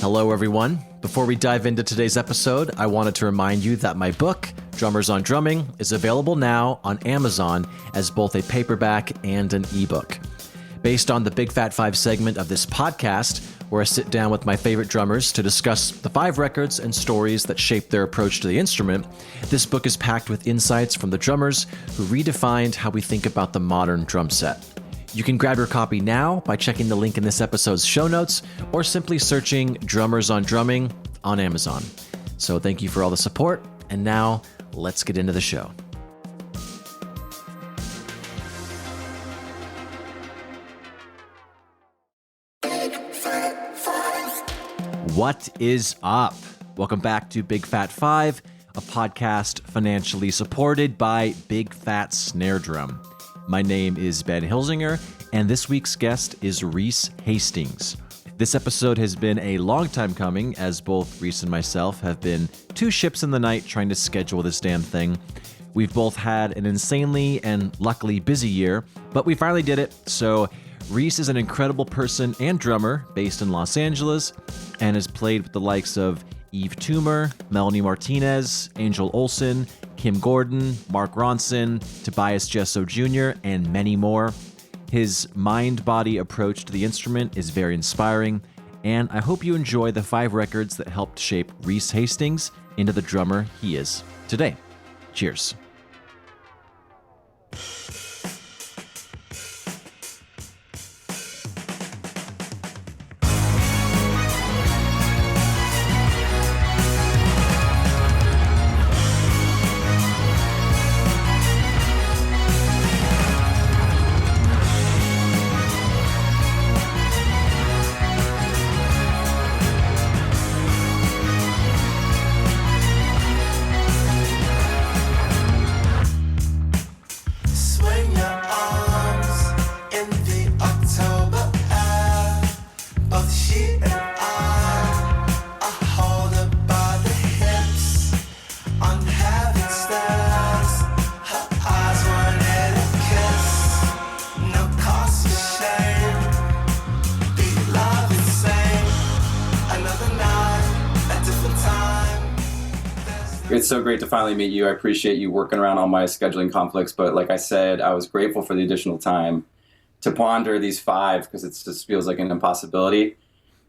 Hello, everyone. Before we dive into today's episode, I wanted to remind you that my book, Drummers on Drumming, is available now on Amazon as both a paperback and an ebook. Based on the Big Fat 5 segment of this podcast, where I sit down with my favorite drummers to discuss the 5 records and stories that shaped their approach to the instrument, this book is packed with insights from the drummers who redefined how we think about the modern drum set. You can grab your copy now by checking the link in this episode's show notes or simply searching Drummers on Drumming on Amazon. So thank you for all the support, and now let's get into the show. What is up? Welcome back to Big Fat 5, a podcast financially supported by Big Fat Snare Drum. My name is Ben Hilsinger, and this week's guest is Rhys Hastings. This episode has been a long time coming, as both Rhys and myself have been 2 ships in the night trying to schedule this damn thing. We've both had an insanely and luckily busy year, but we finally did it. So Rhys is an incredible person and drummer based in Los Angeles and has played with the likes of Yves Tumor, Melanie Martinez, Angel Olsen, Kim Gordon, Mark Ronson, Tobias Jesso Jr., and many more. His mind-body approach to the instrument is very inspiring, and I hope you enjoy the 5 records that helped shape Rhys Hastings into the drummer he is today. Cheers. It's so great to finally meet you. I appreciate you working around all my scheduling conflicts. But like I said, I was grateful for the additional time to ponder these 5 because it just feels like an impossibility.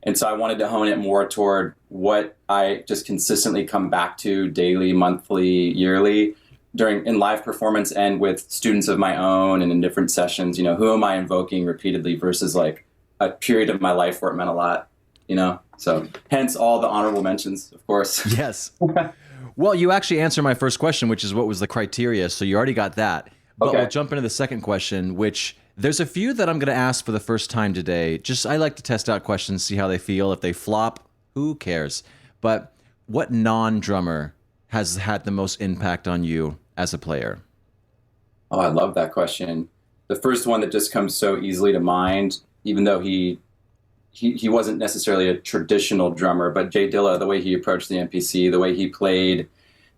And so I wanted to hone it more toward what I just consistently come back to daily, monthly, yearly in live performance and with students of my own and in different sessions. You know, who am I invoking repeatedly versus like a period of my life where it meant a lot, you know? So hence all the honorable mentions, of course. Yes. Well, you actually answered my first question, which is what was the criteria, so you already got that. But We'll jump into the second question, which there's a few that I'm going to ask for the first time today. Just I like to test out questions, see how they feel. If they flop, who cares? But what non-drummer has had the most impact on you as a player? Oh, I love that question. The first one that just comes so easily to mind, even though he wasn't necessarily a traditional drummer, but Jay Dilla, the way he approached the MPC, the way he played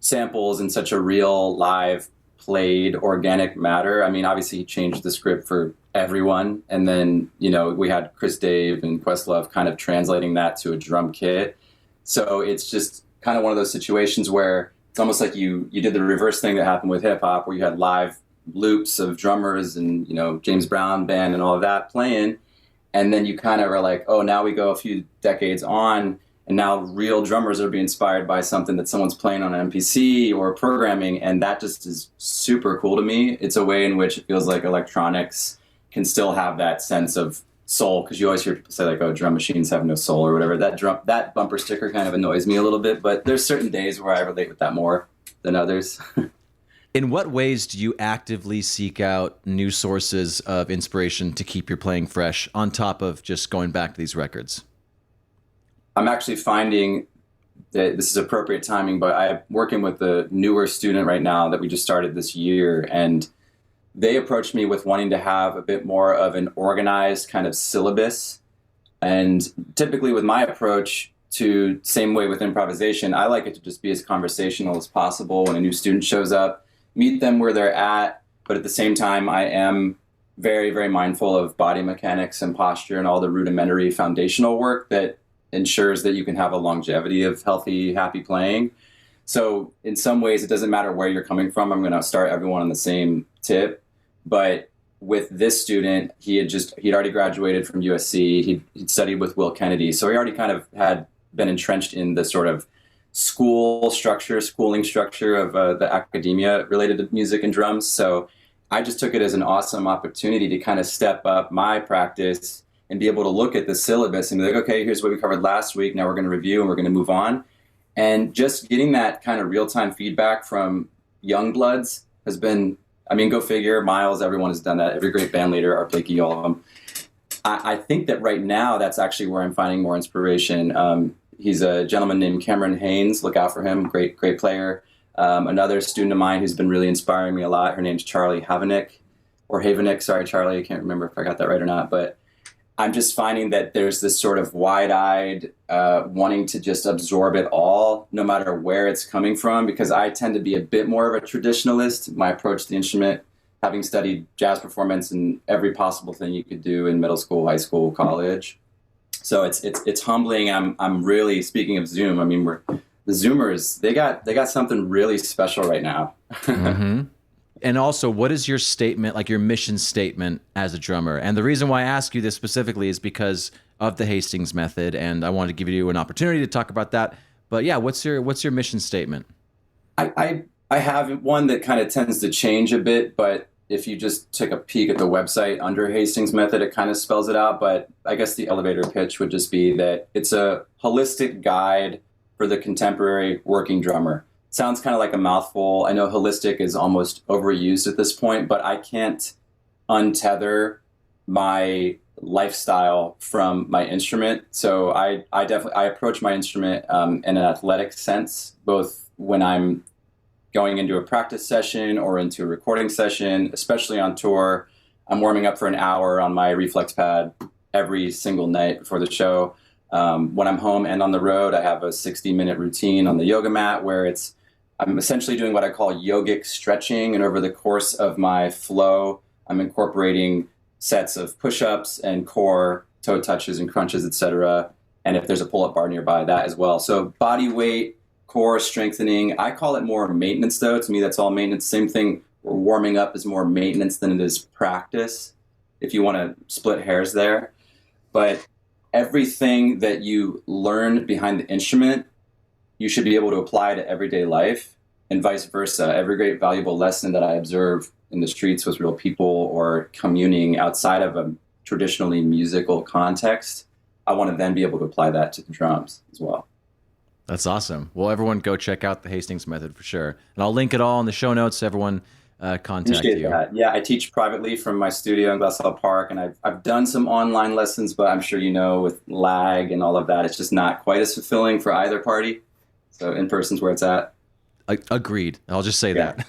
samples in such a real, live, played, organic matter. I mean, obviously he changed the script for everyone. And then, you know, we had Chris Dave and Questlove kind of translating that to a drum kit. So it's just kind of one of those situations where it's almost like you did the reverse thing that happened with hip hop, where you had live loops of drummers and, you know, James Brown band and all of that playing. And then you kind of are like, oh, now we go a few decades on, and now real drummers are being inspired by something that someone's playing on an MPC or programming, and that just is super cool to me. It's a way in which it feels like electronics can still have that sense of soul, because you always hear people say, like, oh, drum machines have no soul or whatever. That bumper sticker kind of annoys me a little bit, but there's certain days where I relate with that more than others. In what ways do you actively seek out new sources of inspiration to keep your playing fresh on top of just going back to these records? I'm actually finding that this is appropriate timing, but I'm working with a newer student right now that we just started this year, and they approached me with wanting to have a bit more of an organized kind of syllabus. And typically with my approach, to same way with improvisation, I like it to just be as conversational as possible when a new student shows up. Meet them where they're at, but at the same time, I am very, very mindful of body mechanics and posture and all the rudimentary foundational work that ensures that you can have a longevity of healthy, happy playing. So in some ways, it doesn't matter where you're coming from. I'm going to start everyone on the same tip. But with this student, he'd already graduated from USC. He'd studied with Will Kennedy. So he already kind of had been entrenched in the sort of schooling structure of the academia related to music and drums. So I just took it as an awesome opportunity to kind of step up my practice and be able to look at the syllabus and be like, okay, here's what we covered last week. Now we're going to review and we're going to move on. And just getting that kind of real-time feedback from young bloods has been, I mean, go figure. Miles, everyone has done that. Every great band leader, Art Blakey, all of them. I think that right now, that's actually where I'm finding more inspiration. He's a gentleman named Cameron Haynes. Look out for him. Great player. Another student of mine who's been really inspiring me a lot. Her name's Charlie Havenick. Sorry, Charlie. I can't remember if I got that right or not. But I'm just finding that there's this sort of wide-eyed wanting to just absorb it all, no matter where it's coming from, because I tend to be a bit more of a traditionalist. My approach to the instrument, having studied jazz performance and every possible thing you could do in middle school, high school, college. So it's humbling. I'm really, speaking of Zoom, I mean, the Zoomers, they got something really special right now. Mm-hmm. And also, what is your statement, like your mission statement as a drummer? And the reason why I ask you this specifically is because of the Hastings method, and I wanted to give you an opportunity to talk about that. But yeah, what's your mission statement? I have one that kind of tends to change a bit, but if you just take a peek at the website under Hastings method, it kind of spells it out. But I guess the elevator pitch would just be that it's a holistic guide for the contemporary working drummer. Sounds kind of like a mouthful. I know holistic is almost overused at this point, but I can't untether my lifestyle from my instrument. So I approach my instrument in an athletic sense, both when I'm going into a practice session or into a recording session, especially on tour. I'm warming up for an hour on my reflex pad every single night before the show. When I'm home and on the road, I have a 60-minute routine on the yoga mat where I'm essentially doing what I call yogic stretching. And over the course of my flow, I'm incorporating sets of push-ups and core, toe touches and crunches, etc. And if there's a pull-up bar nearby, that as well. So body weight, core strengthening. I call it more maintenance, though. To me, that's all maintenance. Same thing. Warming up is more maintenance than it is practice, if you want to split hairs there. But everything that you learn behind the instrument, you should be able to apply to everyday life, and vice versa. Every great valuable lesson that I observe in the streets with real people or communing outside of a traditionally musical context, I want to then be able to apply that to the drums as well. That's awesome. Well, everyone go check out the Hastings method for sure. And I'll link it all in the show notes. Everyone contact you. That. Yeah, I teach privately from my studio in Glassell Park, and I've done some online lessons, but I'm sure you know with lag and all of that, it's just not quite as fulfilling for either party. So in person's where it's at. Agreed. I'll just say that.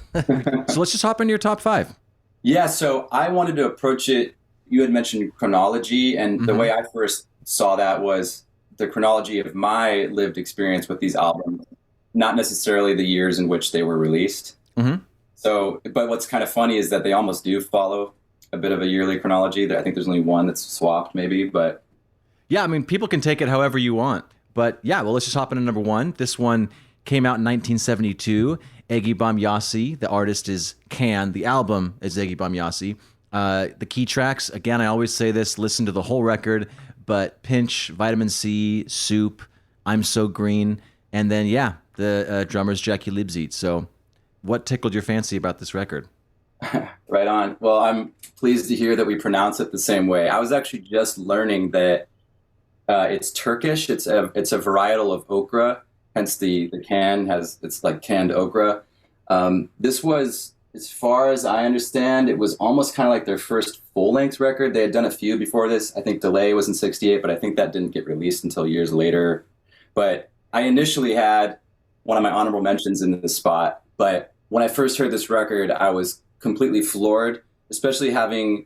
So let's just hop into your top 5. Yeah, so I wanted to approach it. You had mentioned chronology, and the way I first saw that was the chronology of my lived experience with these albums, not necessarily the years in which they were released. Mm-hmm. So, but what's kind of funny is that they almost do follow a bit of a yearly chronology. I think there's only one that's swapped maybe, but. Yeah, I mean, people can take it however you want. But yeah, well, let's just hop into number 1. This one came out in 1972. Egi Bamyasi, the artist is Can. The album is Egi Bamyasi. The key tracks, again, I always say this, listen to the whole record, but Pinch, Vitamin C, Soup, I'm So Green, and then, yeah, the drummer's Jackie Libzit. So what tickled your fancy about this record? Right on. Well, I'm pleased to hear that we pronounce it the same way. I was actually just learning that it's Turkish. It's a varietal of okra, hence the can it's like canned okra. This was, as far as I understand, it was almost kind of like their first full-length record. They had done a few before this. I think Delay was in '68, but I think that didn't get released until years later. But I initially had one of my honorable mentions in this spot. But when I first heard this record, I was completely floored, especially having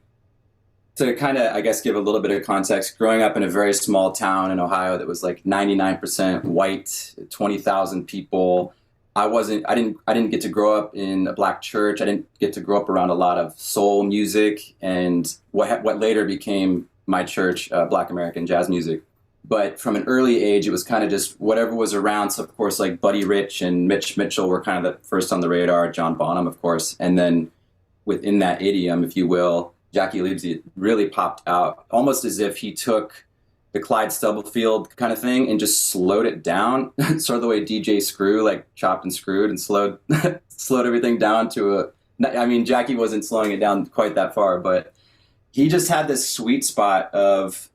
to kind of, I guess, give a little bit of context. Growing up in a very small town in Ohio that was like 99% white, 20,000 people. I didn't get to grow up in a black church. I didn't get to grow up around a lot of soul music and what later became my church, Black American jazz music. But from an early age, it was kind of just whatever was around. So, of course, like Buddy Rich and Mitch Mitchell were kind of the first on the radar, John Bonham, of course. And then within that idiom, if you will, Jackie Leibsy really popped out, almost as if he took the Clyde Stubblefield kind of thing and just slowed it down, sort of the way DJ Screw, like chopped and screwed and slowed everything down to Jackie wasn't slowing it down quite that far, but he just had this sweet spot of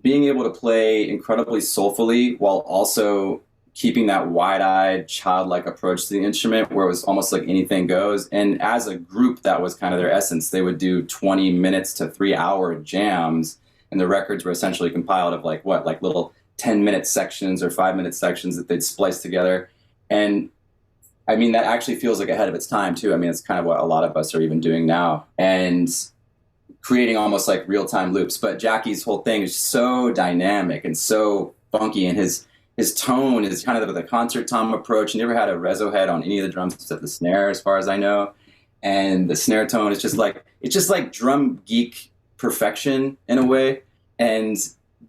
being able to play incredibly soulfully while also keeping that wide-eyed, childlike approach to the instrument where it was almost like anything goes. And as a group, that was kind of their essence. They would do 20 minutes to 3-hour jams, and the records were essentially compiled of like little 10-minute sections or 5-minute sections that they'd splice together. And I mean, that actually feels like ahead of its time too. I mean, it's kind of what a lot of us are even doing now. And creating almost like real-time loops. But Jackie's whole thing is so dynamic and so funky, and his tone is kind of the concert tom approach. He never had a reso head on any of the drums except the snare, as far as I know. And the snare tone is just like drum geek perfection in a way. And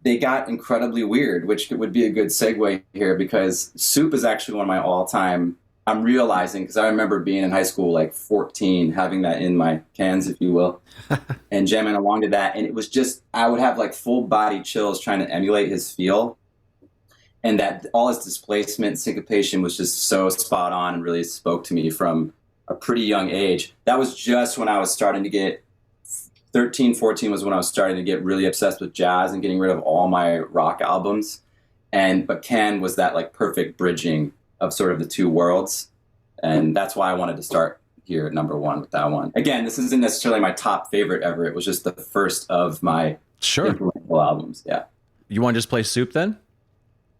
they got incredibly weird, which would be a good segue here, because Soup is actually one of my all-time, I'm realizing, because I remember being in high school, like 14, having that in my cans, if you will, and jamming along to that. And it was just, I would have like full body chills trying to emulate his feel. And that all his displacement, syncopation was just so spot on and really spoke to me from a pretty young age. That was just when I was starting to get, 13, 14 was when I was starting to get really obsessed with jazz and getting rid of all my rock albums. But Ken was that like perfect bridging of sort of the two worlds. And that's why I wanted to start here at number one with that one. Again, this isn't necessarily my top favorite ever. It was just the first of my influential albums. Yeah. You want to just play Soup then?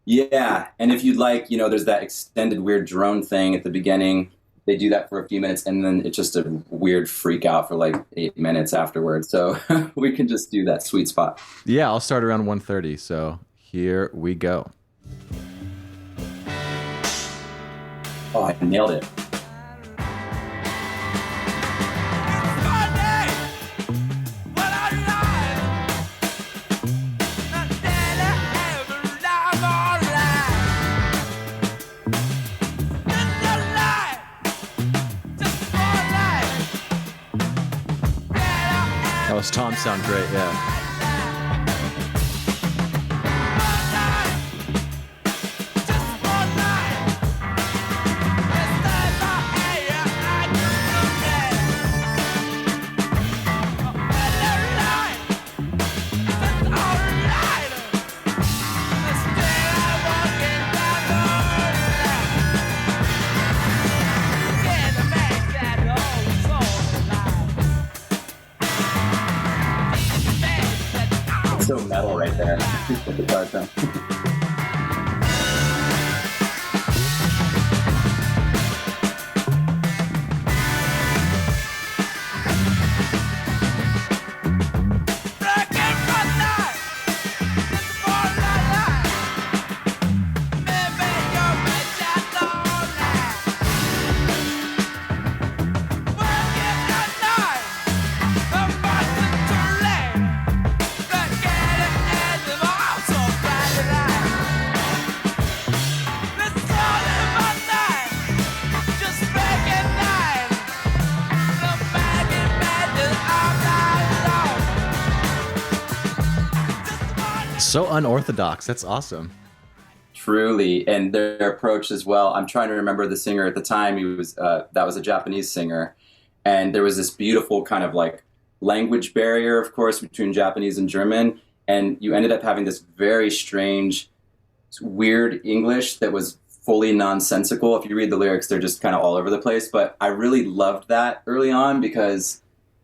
Yeah. And if you'd like, there's that extended weird drone thing at the beginning. They do that for a few minutes, and then it's just a weird freak out for like 8 minutes afterwards. So we can just do that sweet spot. Yeah, I'll start around 1:30. So here we go. Oh, I nailed it. Those toms sound great, yeah. So metal right there. The guitar tone. So unorthodox. That's awesome. Truly. And their approach as well. I'm trying to remember the singer at the time. He was that was a Japanese singer. And there was this beautiful kind of like language barrier, of course, between Japanese and German. And you ended up having this very strange, weird English that was fully nonsensical. If you read the lyrics, they're just kind of all over the place. But I really loved that early on, because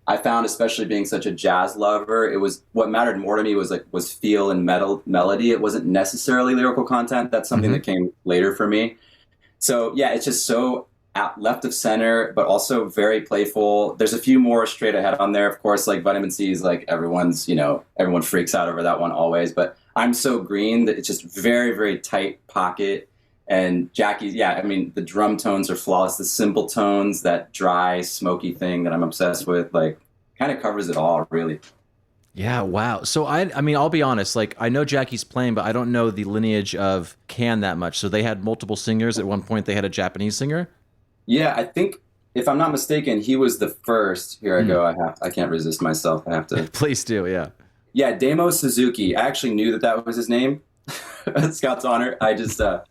I found, especially being such a jazz lover, it was what mattered more to me was feel and melody. It wasn't necessarily lyrical content. That's something that came later for me. So yeah, it's just so left of center, but also very playful. There's a few more straight ahead on there, of course, like Vitamin C is like everyone freaks out over that one always. But I'm So Green, that it's just very, very tight pocket. And Jackie's, the drum tones are flawless. The simple tones, that dry, smoky thing that I'm obsessed with, like, kind of covers it all, really. Yeah, wow. So I mean, I'll be honest. Like, I know Jackie's playing, but I don't know the lineage of Can that much. So they had multiple singers. At one point, they had a Japanese singer. Yeah, I think if I'm not mistaken, he was the first. Here I go. I can't resist myself. I have to. Please do. Yeah. Yeah, Damo Suzuki. I actually knew that was his name. Scout's honor. I just I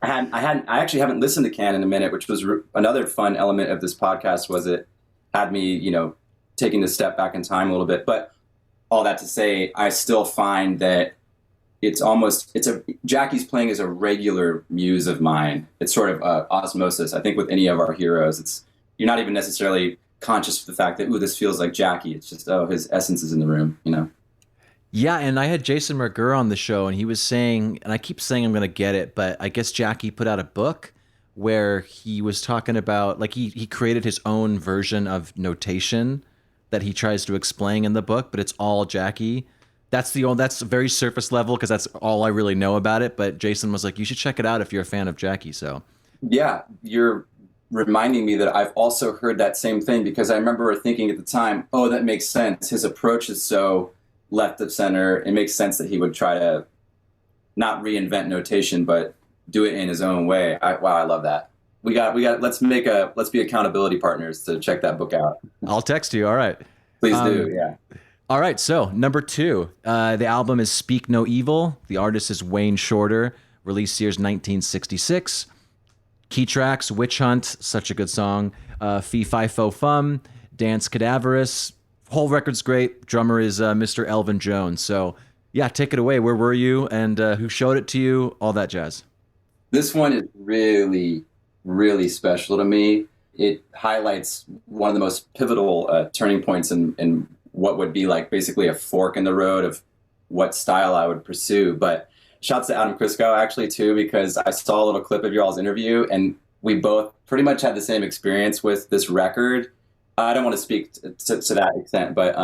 actually haven't listened to Can in a minute, which was another fun element of this podcast. Was it had me, taking a step back in time a little bit, but all that to say, I still find that Jackie's playing is a regular muse of mine. It's sort of osmosis. I think with any of our heroes, you're not even necessarily conscious of the fact that, ooh, this feels like Jackie. It's just, his essence is in the room, Yeah, and I had Jason Mergur on the show, and he was saying, and I keep saying I'm going to get it, but I guess Jackie put out a book where he was talking about, like, he created his own version of notation that he tries to explain in the book, but it's all Jackie. That's very surface level because that's all I really know about it. But Jason was like, you should check it out if you're a fan of Jackie. So yeah, you're reminding me that I've also heard that same thing, because I remember thinking at the time, oh, that makes sense. His approach is so left of center. It makes sense that he would try to not reinvent notation, but do it in his own way. I love that. We got. Let's be accountability partners to check that book out. I'll text you. All right. Please do. Yeah. All right. So number 2, the album is Speak No Evil. The artist is Wayne Shorter. Release year's 1966. Key tracks: Witch Hunt, such a good song. Fee Fi Fo Fum, Dance Cadaverous. Whole record's great. Drummer is Mr. Elvin Jones. So yeah, take it away. Where were you, and who showed it to you? All that jazz. This one is really, really special to me. It highlights one of the most pivotal turning points in what would be like basically a fork in the road of what style I would pursue. But shouts to Adam Crisco actually too, because I saw a little clip of y'all's interview and we both pretty much had the same experience with this record. I don't want to speak to that extent, but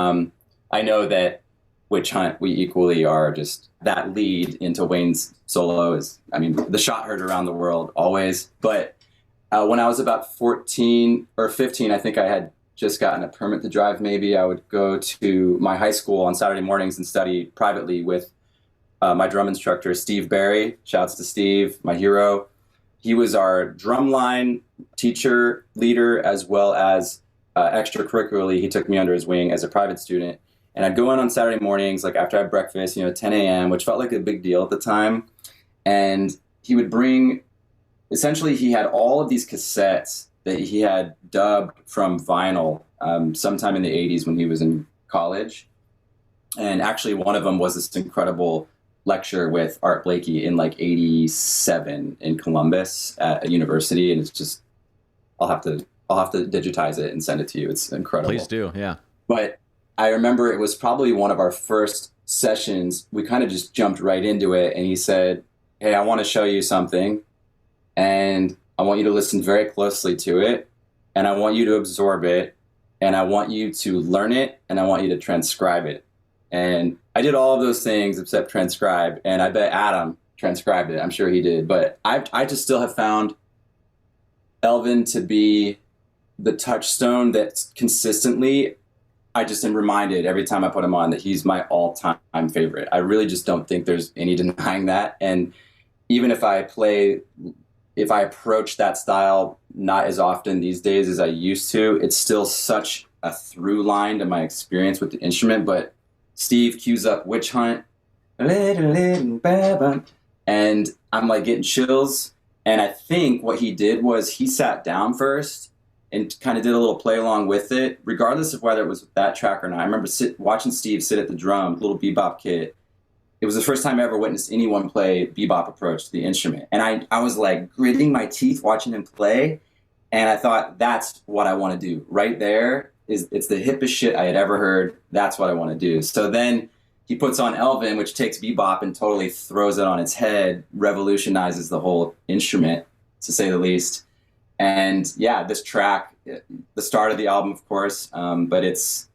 I know that Witch Hunt, we equally are just that lead into Wayne's solo is, I mean, the shot heard around the world always. But when I was about 14 or 15, I think I had just gotten a permit to drive. Maybe I would go to my high school on Saturday mornings and study privately with my drum instructor, Steve Barry. Shouts to Steve, my hero. He was our drumline teacher, leader, as well as extracurricularly, he took me under his wing as a private student. And I'd go in on Saturday mornings, like after I had breakfast, 10 a.m., which felt like a big deal at the time. And he would bring, essentially, he had all of these cassettes that he had dubbed from vinyl sometime in the 80s when he was in college. And actually, one of them was this incredible lecture with Art Blakey in like 87 in Columbus at a university. And it's just, I'll have to digitize it and send it to you. It's incredible. Please do, yeah. But I remember it was probably one of our first sessions. We kind of just jumped right into it. And he said, hey, I want to show you something. And I want you to listen very closely to it. And I want you to absorb it. And I want you to learn it. And I want you to transcribe it. And I did all of those things except transcribe. And I bet Adam transcribed it. I'm sure he did. But I just still have found Elvin to be the touchstone that consistently, I just am reminded every time I put him on that he's my all-time favorite. I really just don't think there's any denying that. And even if I approach that style not as often these days as I used to, it's still such a through line to my experience with the instrument. But Steve cues up Witch Hunt, and I'm like getting chills. And I think what he did was he sat down first and kind of did a little play along with it, regardless of whether it was that track or not. I remember watching Steve sit at the drum, little bebop kid. It was the first time I ever witnessed anyone play bebop approach to the instrument. And I was like gritting my teeth watching him play. And I thought, that's what I want to do. Right there, it's the hippest shit I had ever heard. That's what I want to do. So then he puts on Elvin, which takes bebop and totally throws it on its head, revolutionizes the whole instrument, to say the least. And yeah, this track, the start of the album, of course, but it's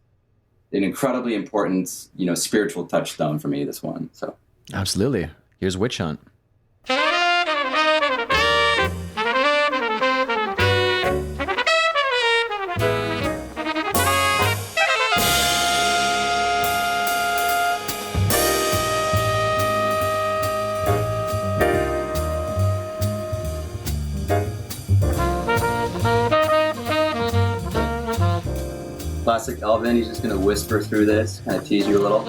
an incredibly important, spiritual touchstone for me, this one. So absolutely. Here's Witch Hunt. classic Elvin. He's just going to whisper through this, kind of tease you a little.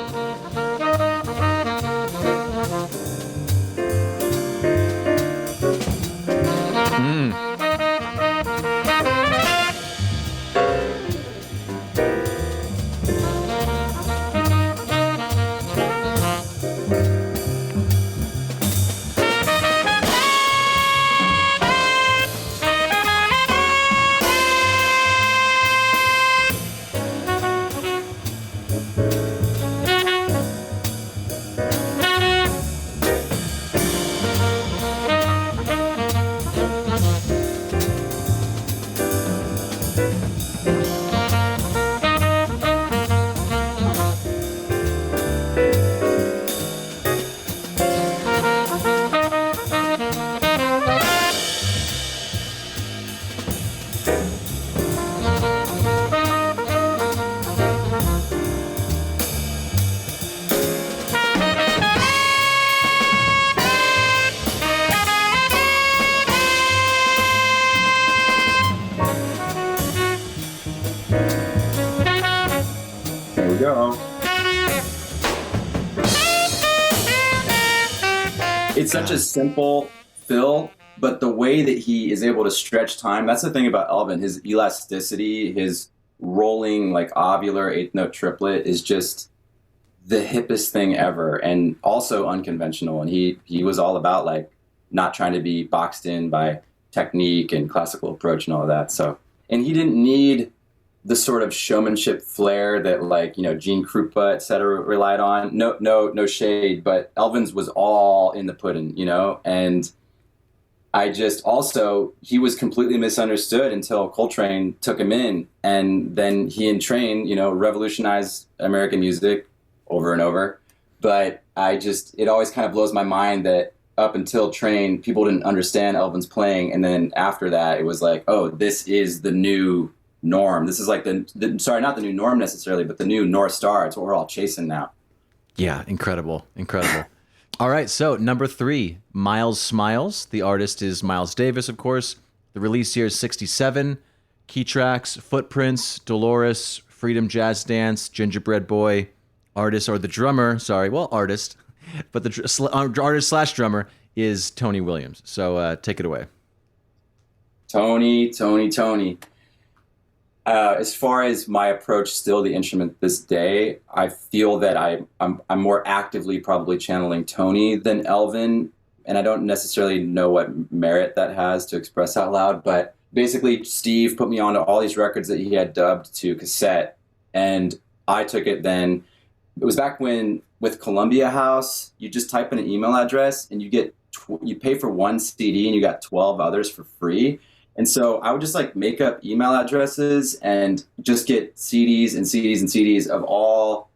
Go. It's such a simple fill, but the way that he is able to stretch time, that's the thing about Elvin. His elasticity, his rolling like ovular eighth note triplet is just the hippest thing ever, and also unconventional. And he was all about like not trying to be boxed in by technique and classical approach and all of that. So, and he didn't need the sort of showmanship flair that like, you know, Gene Krupa, et cetera, relied on. No shade, but Elvin's was all in the pudding, you know? And I just also, he was completely misunderstood until Coltrane took him in. And then he and Train, you know, revolutionized American music over and over. But it always kind of blows my mind that up until Train, people didn't understand Elvin's playing. And then after that, it was like, oh, this is the new norm. This is like sorry, not the new norm necessarily, but the new North Star. It's what we're all chasing now. Yeah, incredible. All right, so number 3, Miles Smiles. The artist is Miles Davis, of course. The release year is 1967. Key tracks: Footprints, Dolores, Freedom Jazz Dance, Gingerbread Boy. Artist, or the drummer, artist, but the artist / drummer is Tony Williams. So take it away. Tony. As far as my approach still the instrument this day, I feel that I'm more actively probably channeling Tony than Elvin, and I don't necessarily know what merit that has to express out loud, but basically Steve put me onto all these records that he had dubbed to cassette, and I took it then. It was back when with Columbia House, you just type in an email address and you get you pay for one CD and you got 12 others for free. And so I would just like make up email addresses and just get CDs and CDs and CDs of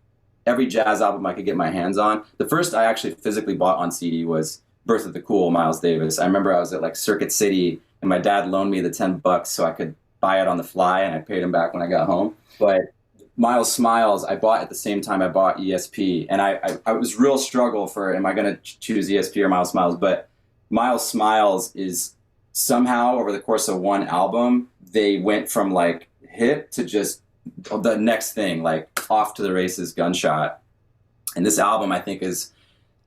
every jazz album I could get my hands on. The first I actually physically bought on CD was Birth of the Cool, Miles Davis. I remember I was at like Circuit City and my dad loaned me the $10 so I could buy it on the fly, and I paid him back when I got home. But Miles Smiles I bought at the same time I bought ESP, and I was real struggle for am I going to choose ESP or Miles Smiles, but Miles Smiles is somehow over the course of one album, they went from like hip to just the next thing, like off to the races, gunshot. And this album, I think, is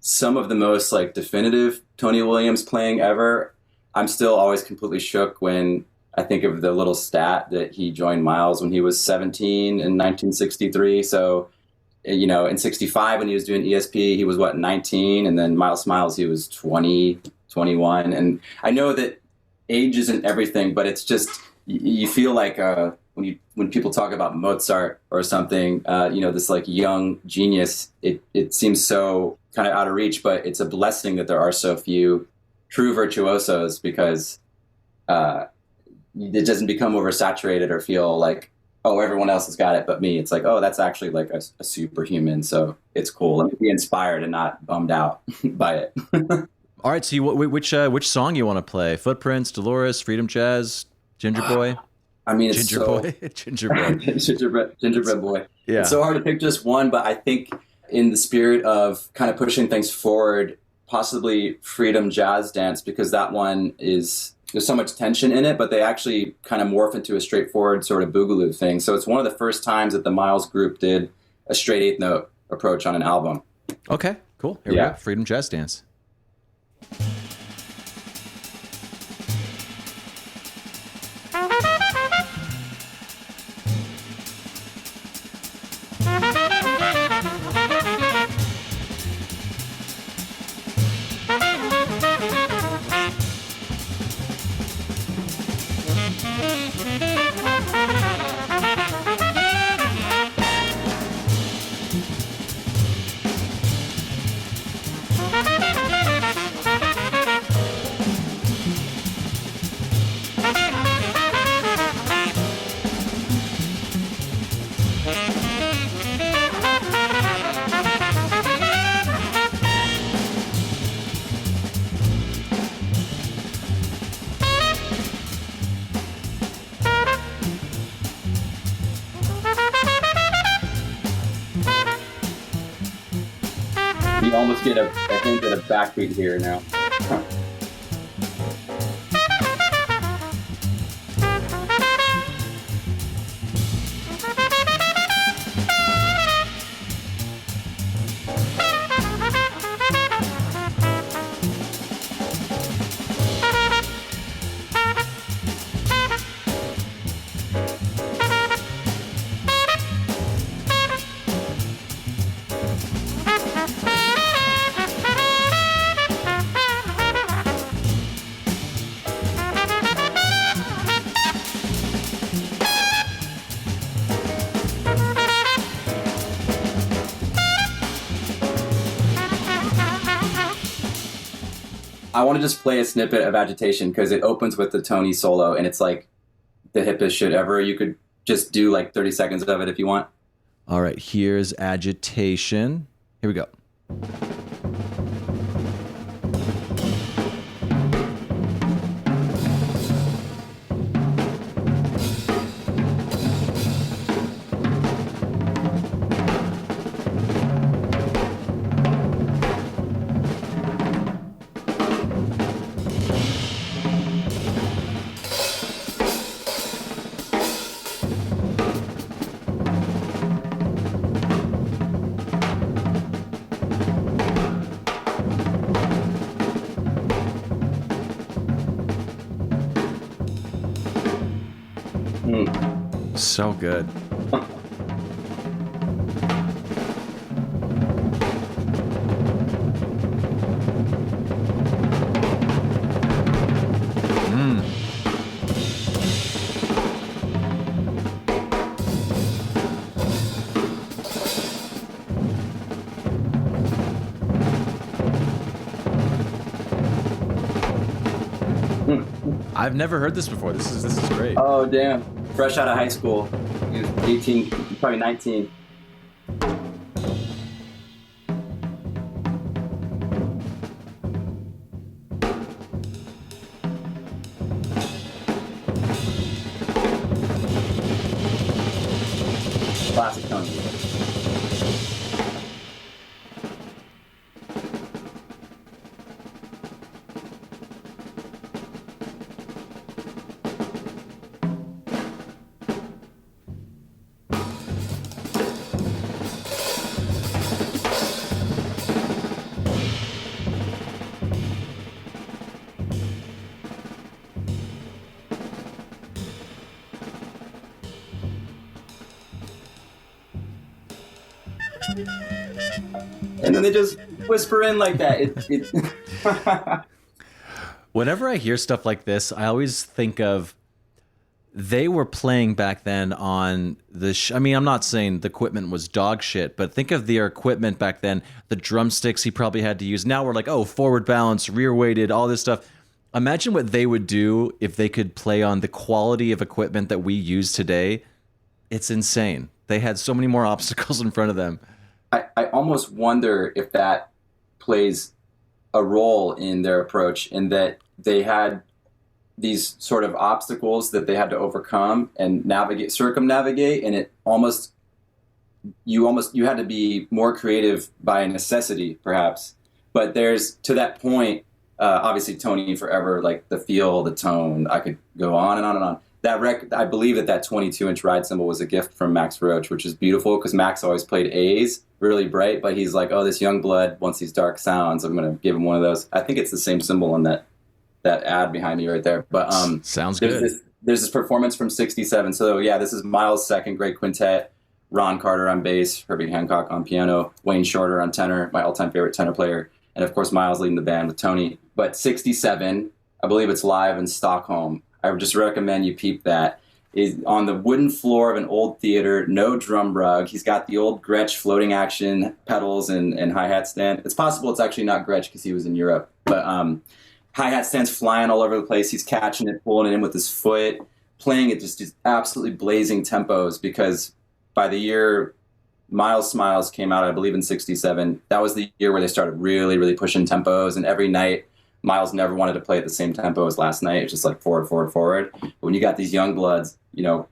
some of the most like definitive Tony Williams playing ever. I'm still always completely shook when I think of the little stat that he joined Miles when he was 17 in 1963. So, you know, in 65 when he was doing ESP, he was 19, and then Miles Smiles, he was 20, 21. And I know that age isn't everything, but it's just you feel like when people talk about Mozart or something, you know, this like young genius, it seems so kind of out of reach, but it's a blessing that there are so few true virtuosos, because it doesn't become oversaturated or feel like, oh, everyone else has got it but me. It's like, oh, that's actually like a superhuman, so it's cool. Let me be inspired and not bummed out by it. All right, so which song you want to play? Footprints, Dolores, Freedom Jazz, Ginger Boy? I mean, it's Ginger Boy. Gingerbread Boy. Yeah. It's so hard to pick just one, but I think in the spirit of kind of pushing things forward, possibly Freedom Jazz Dance, because that one is there's so much tension in it, but they actually kind of morph into a straightforward sort of boogaloo thing. So it's one of the first times that the Miles group did a straight eighth note approach on an album. Okay, cool. Here we go. Freedom Jazz Dance. You almost get a hint at a backbeat here now. I want to just play a snippet of Agitation because it opens with the Tony solo and it's like the hippest shit ever. You could just do like 30 seconds of it if you want. All right, here's Agitation. Here we go. So good. I've never heard this before. This is great. Oh damn. Fresh out of high school. He was 18, probably 19. Classic Tony. And then they just whisper in like that. Whenever I hear stuff like this, I always think of they were playing back then on the I mean, I'm not saying the equipment was dog shit, but think of their equipment back then, the drumsticks he probably had to use. Now we're like, oh, forward balance, rear weighted, all this stuff. Imagine what they would do if they could play on the quality of equipment that we use today. It's insane. They had so many more obstacles in front of them. I almost wonder if that plays a role in their approach, in that they had these sort of obstacles that they had to overcome and circumnavigate, and you had to be more creative by necessity, perhaps. But there's, to that point, Obviously, Tony Forever, like the feel, the tone. I could go on and on and on. That record, I believe that 22-inch ride cymbal was a gift from Max Roach, which is beautiful because Max always played A's really bright, but he's like, oh, this young blood wants these dark sounds. I'm going to give him one of those. I think it's the same cymbal on that ad behind me right there. But sounds good. There's this performance from '67. So yeah, this is Miles' second great quintet. Ron Carter on bass, Herbie Hancock on piano, Wayne Shorter on tenor, my all-time favorite tenor player, and of course Miles leading the band with Tony. But '67, I believe it's live in Stockholm. I would just recommend you peep that. Is on the wooden floor of an old theater, no drum rug. He's got the old Gretsch floating action pedals and hi-hat stand. It's possible it's actually not Gretsch because he was in Europe, but hi-hat stand's flying all over the place. He's catching it, pulling it in with his foot, playing it just absolutely blazing tempos, because by the year Miles Smiles came out, I believe in '67, that was the year where they started really, really pushing tempos, and every night Miles never wanted to play at the same tempo as last night. It's just like forward, forward, forward. But when you got these young bloods, you know,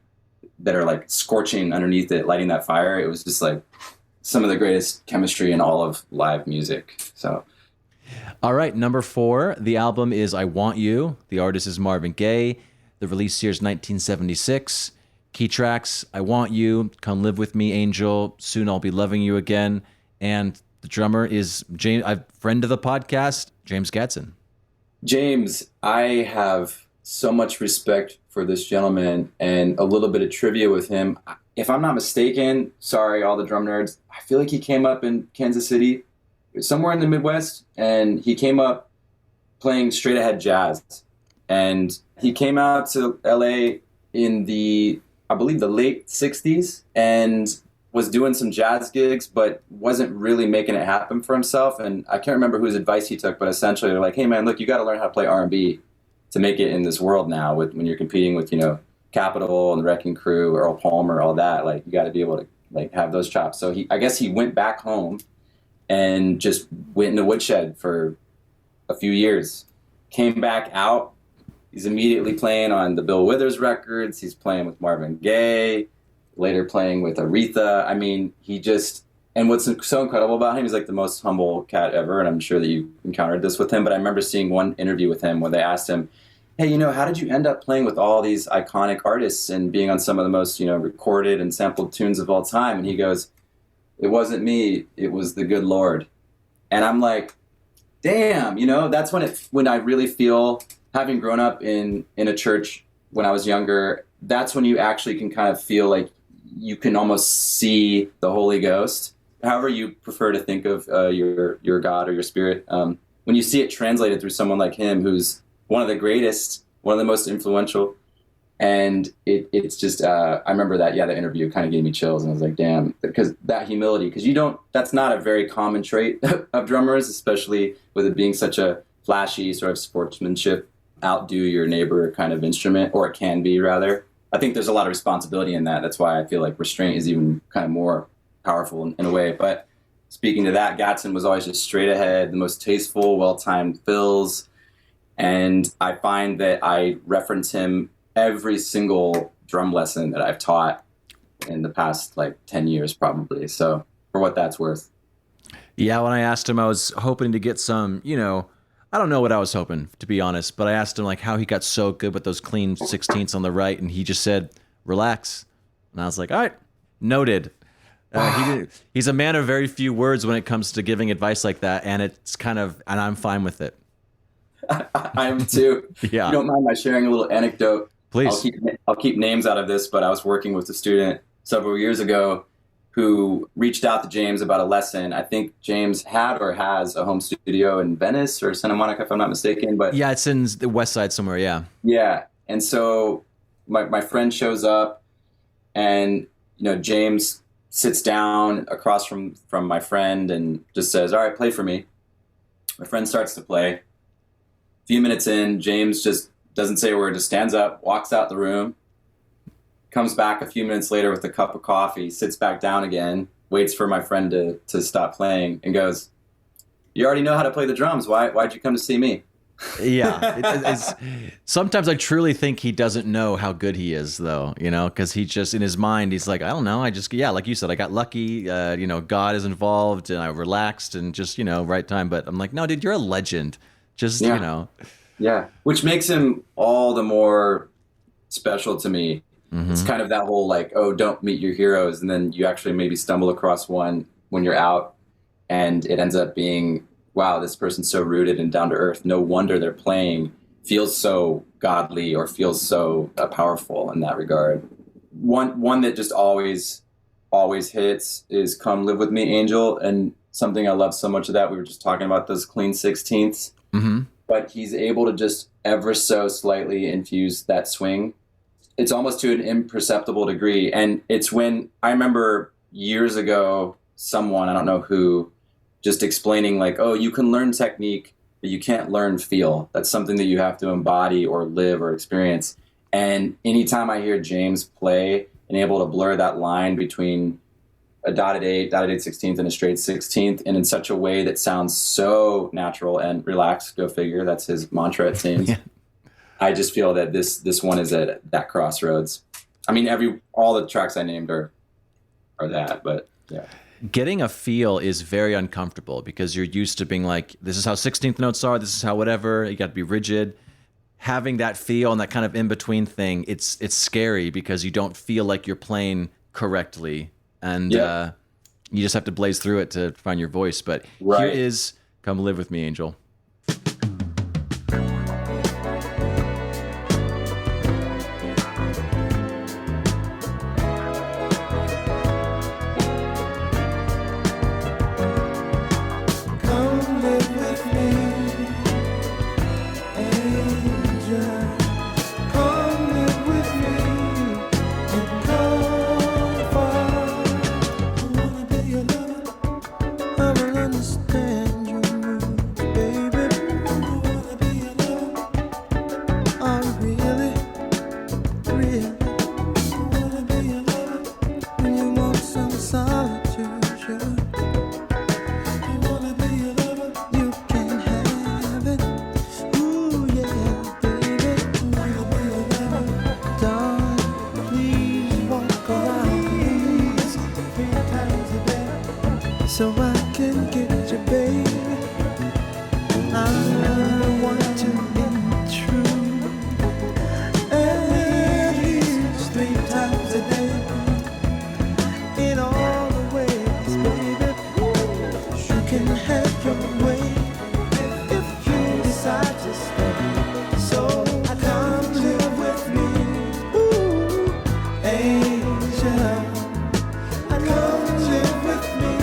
that are like scorching underneath it, lighting that fire, it was just like some of the greatest chemistry in all of live music. So, all right, number 4, the album is I Want You. The artist is Marvin Gaye. The release year is 1976. Key tracks, I Want You, Come Live With Me, Angel, Soon I'll Be Loving You Again. And the drummer is James, a friend of the podcast, James Gadsden. James, I have so much respect for this gentleman, and a little bit of trivia with him. If I'm not mistaken, sorry, all the drum nerds, I feel like he came up in Kansas City, somewhere in the Midwest, and he came up playing straight ahead jazz. And he came out to LA in I believe the late 60s, and was doing some jazz gigs, but wasn't really making it happen for himself. And I can't remember whose advice he took, but essentially they're like, hey man, look, you got to learn how to play R&B to make it in this world now, when you're competing with, Capitol and the Wrecking Crew, Earl Palmer, all that. Like, you got to be able to like have those chops. So I guess he went back home and just went in the woodshed for a few years, came back out. He's immediately playing on the Bill Withers records. He's playing with Marvin Gaye, later playing with Aretha. I mean, and what's so incredible about him, he's like the most humble cat ever, and I'm sure that you encountered this with him, but I remember seeing one interview with him where they asked him, hey, how did you end up playing with all these iconic artists and being on some of the most, recorded and sampled tunes of all time? And he goes, it wasn't me, it was the good Lord. And I'm like, damn, that's when I really feel, having grown up in a church when I was younger, that's when you actually can kind of feel like you can almost see the Holy Ghost, however you prefer to think of your God or your spirit. When you see it translated through someone like him, who's one of the greatest, one of the most influential, and it's just, I remember that, the interview kind of gave me chills, and I was like, damn, because that humility, because that's not a very common trait of drummers, especially with it being such a flashy sort of sportsmanship, outdo your neighbor kind of instrument, or it can be rather. I think there's a lot of responsibility in that. That's why I feel like restraint is even kind of more powerful in a way. But speaking to that, Gadsden was always just straight ahead, the most tasteful, well-timed fills. And I find that I reference him every single drum lesson that I've taught in the past 10 years probably. So for what that's worth. Yeah, when I asked him, I was hoping to get some, I don't know what I was hoping, to be honest, but I asked him how he got so good with those clean 16ths on the right, and he just said, relax. And I was like, all right, noted. He's a man of very few words when it comes to giving advice like that, and and I'm fine with it. I am too. Yeah. If you don't mind my sharing a little anecdote? Please. I'll keep names out of this, but I was working with a student several years ago who reached out to James about a lesson. I think James had or has a home studio in Venice or Santa Monica, if I'm not mistaken. But yeah, it's in the West Side somewhere, yeah. Yeah, and so my friend shows up, and James sits down across from my friend and just says, all right, play for me. My friend starts to play. A few minutes in, James just doesn't say a word, just stands up, walks out the room, comes back a few minutes later with a cup of coffee, sits back down again, waits for my friend to stop playing, and goes, you already know how to play the drums. Why'd you come to see me? Yeah. Sometimes I truly think he doesn't know how good he is, though, because he just, in his mind, he's like, I don't know. Like you said, I got lucky, God is involved, and I relaxed and just, right time. But I'm like, no, dude, you're a legend. Just, Yeah. Which makes him all the more special to me. Mm-hmm. It's kind of that whole like, oh, don't meet your heroes. And then you actually maybe stumble across one when you're out, and it ends up being, wow, this person's so rooted and down to earth. No wonder their playing feels so godly or feels so powerful in that regard. One that just always hits is Come Live With Me, Angel. And something I love so much of that, we were just talking about those clean 16ths. Mm-hmm. But he's able to just ever so slightly infuse that swing. It's almost to an imperceptible degree. And it's when I remember years ago, someone, I don't know who, just explaining like, oh, you can learn technique, but you can't learn feel. That's something that you have to embody or live or experience. And anytime I hear James play and able to blur that line between a dotted 16th and a straight 16th, and in such a way that sounds so natural and relaxed, go figure, that's his mantra, it seems. Yeah. I just feel that this one is at that crossroads. I mean, all the tracks I named are that, but yeah. Getting a feel is very uncomfortable because you're used to being like, this is how 16th notes are, this is how whatever, you got to be rigid. Having that feel and that kind of in-between thing, it's scary because you don't feel like you're playing correctly. And you just have to blaze through it to find your voice. But Here is Come Live With Me, Angel. So I can get you, baby. I want to be true. At least 3 times a day. In all the ways, baby. You can have your way if you decide to stay. So come live with me. Ooh, angel. Come live with me.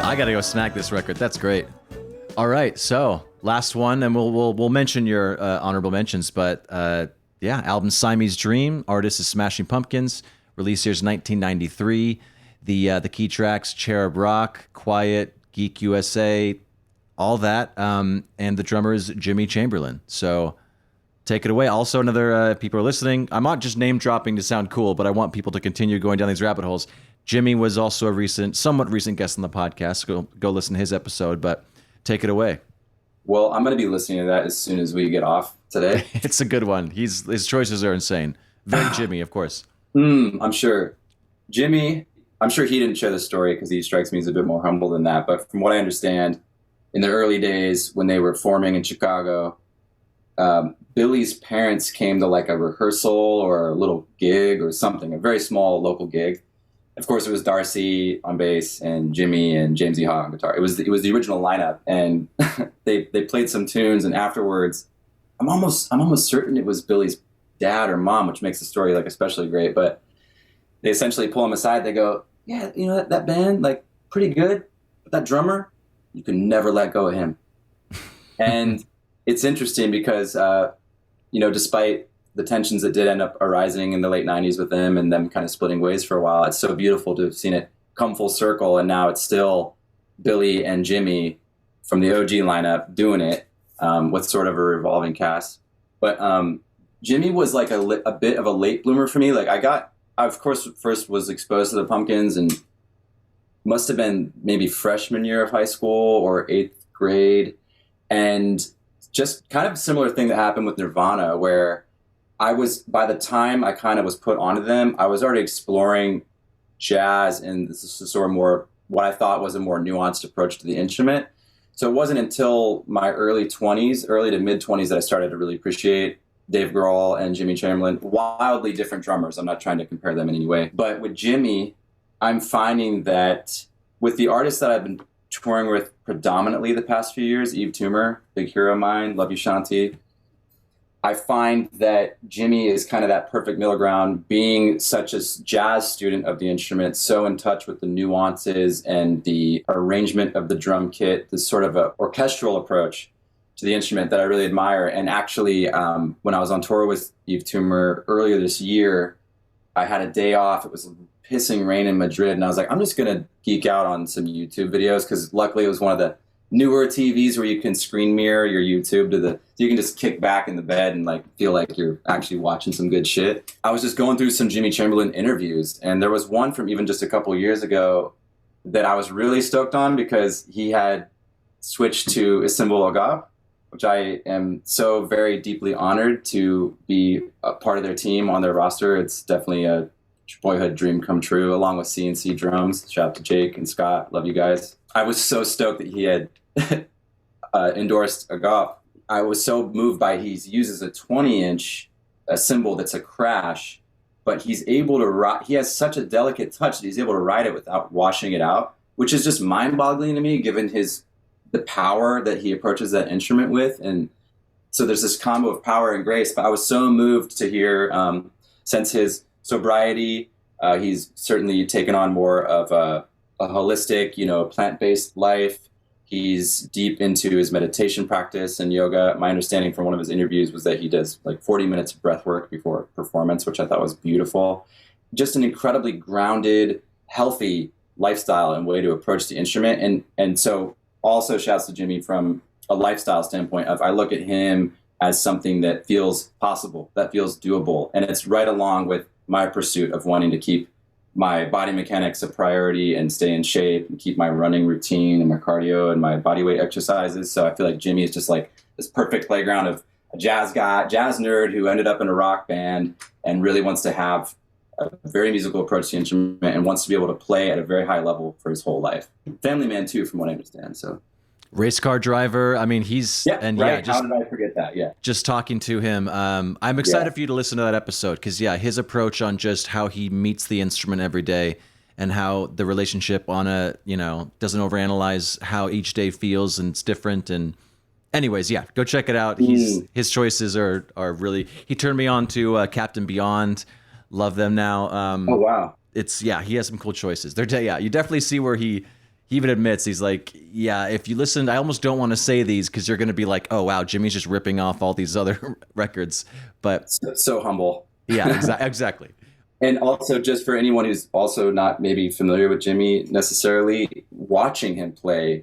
I gotta go snack this record. That's great. All right, so last one, and we'll mention your honorable mentions. But album Siamese Dream. Artist is Smashing Pumpkins. Release year's 1993. The key tracks: Cherub Rock, Quiet, Geek USA, all that. And the drummer is Jimmy Chamberlin. So take it away. Also, another people are listening. I'm not just name dropping to sound cool, but I want people to continue going down these rabbit holes. Jimmy was also a somewhat recent guest on the podcast. Go listen to his episode, but take it away. Well, I'm going to be listening to that as soon as we get off today. It's a good one. His choices are insane. Very Jimmy, of course. I'm sure. Jimmy, I'm sure he didn't share the story because he strikes me as a bit more humble than that. But from what I understand, in the early days when they were forming in Chicago, Billy's parents came to like a rehearsal or a little gig or something, a very small local gig. Of course, it was Darcy on bass and Jimmy and James E. Hogg on guitar. It was the original lineup, and they played some tunes. And afterwards, I'm almost certain it was Billy's dad or mom, which makes the story like especially great. But they essentially pull him aside. They go, "Yeah, you know that band, like pretty good, but that drummer, you can never let go of him." And it's interesting because despite the tensions that did end up arising in the late 90s with them and them kind of splitting ways for a while, it's so beautiful to have seen it come full circle. And now it's still Billy and Jimmy from the OG lineup doing it with sort of a revolving cast. But Jimmy was like a bit of a late bloomer for me. Like I of course, first was exposed to the Pumpkins and must have been maybe freshman year of high school or 8th grade. And just kind of similar thing that happened with Nirvana, where by the time I kind of was put onto them, I was already exploring jazz, and this is sort of more what I thought was a more nuanced approach to the instrument. So it wasn't until my early to mid 20s that I started to really appreciate Dave Grohl and Jimmy Chamberlain. Wildly different drummers. I'm not trying to compare them in any way. But with Jimmy, I'm finding that with the artists that I've been touring with predominantly the past few years, Yves Tumor, big hero of mine, love you Shanti, I find that Jimmy is kind of that perfect middle ground, being such a jazz student of the instrument, so in touch with the nuances and the arrangement of the drum kit, this sort of a orchestral approach to the instrument that I really admire. And actually, when I was on tour with Yves Tumor earlier this year, I had a day off. It was pissing rain in Madrid, and I was like, I'm just going to geek out on some YouTube videos, because luckily it was one of the newer TVs where you can screen mirror your YouTube so you can just kick back in the bed and like feel like you're actually watching some good shit. I was just going through some Jimmy Chamberlain interviews, and there was one from even just a couple of years ago that I was really stoked on, because he had switched to Istanbul Agop, which I am so very deeply honored to be a part of their team on their roster. It's definitely a boyhood dream come true, along with CNC drums. Shout out to Jake and Scott. Love you guys. I was so stoked that he had endorsed Agop. I was so moved by he uses a 20-inch cymbal that's a crash, but he's able to ride. He has such a delicate touch that he's able to ride it without washing it out, which is just mind-boggling to me, given the power that he approaches that instrument with. And so there's this combo of power and grace. But I was so moved to hear, since his sobriety, he's certainly taken on more of a holistic, plant-based life. He's deep into his meditation practice and yoga. My understanding from one of his interviews was that he does like 40 minutes of breath work before performance, which I thought was beautiful. Just an incredibly grounded, healthy lifestyle and way to approach the instrument. And so also shouts to Jimmy from a lifestyle standpoint I look at him as something that feels possible, that feels doable. And it's right along with my pursuit of wanting to keep my body mechanics a priority and stay in shape and keep my running routine and my cardio and my body weight exercises. So I feel like Jimmy is just like this perfect playground of a jazz nerd who ended up in a rock band and really wants to have a very musical approach to the instrument and wants to be able to play at a very high level for his whole life. Family man too, from what I understand. So race car driver. I mean, he's right. How did I forget that? Yeah. Just talking to him. I'm excited for you to listen to that episode, because his approach on just how he meets the instrument every day and how the relationship on doesn't overanalyze how each day feels, and it's different. And anyways, go check it out. His choices are really, he turned me on to Captain Beyond. Love them now. Oh, wow. It's, he has some cool choices. You definitely see where he even admits, he's like, if you listen, I almost don't want to say these because you're going to be like, oh, wow, Jimmy's just ripping off all these other records. But so humble. Yeah, exactly. And also, just for anyone who's also not maybe familiar with Jimmy necessarily, watching him play,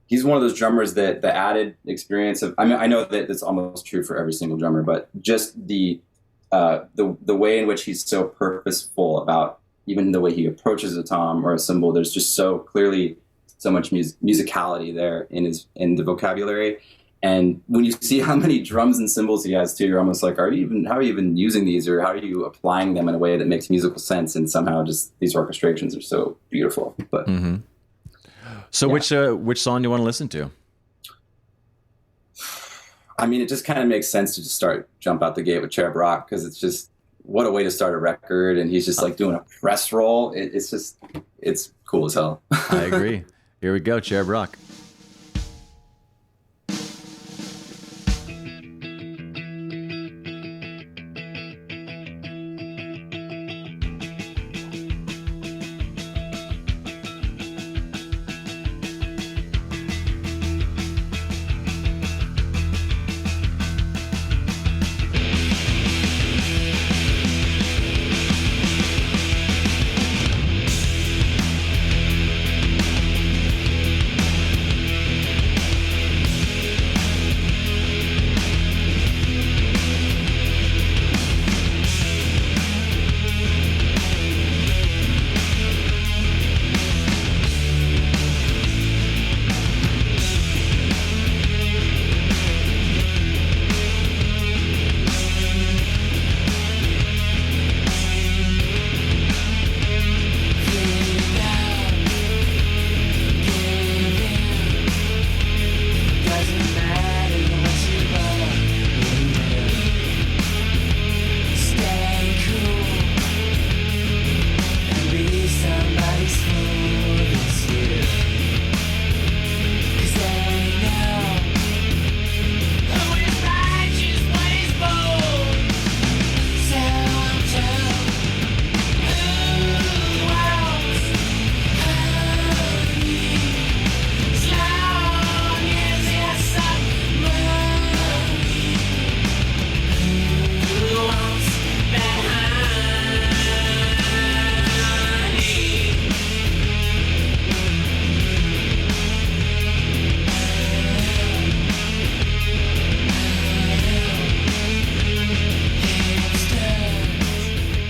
he's one of those drummers that the added experience of, I know that it's almost true for every single drummer, but just the way in which he's so purposeful about even the way he approaches a tom or a cymbal, there's just so clearly so much musicality there in the vocabulary. And when you see how many drums and cymbals he has too, you're almost like, how are you even using these, or how are you applying them in a way that makes musical sense? And somehow just these orchestrations are so beautiful. But so which song do you want to listen to? I mean, it just kind of makes sense to just jump out the gate with Cherub Rock, because it's just, what a way to start a record. And he's just like doing a press roll. It's cool as hell. I agree. Here we go, Cherub Rock.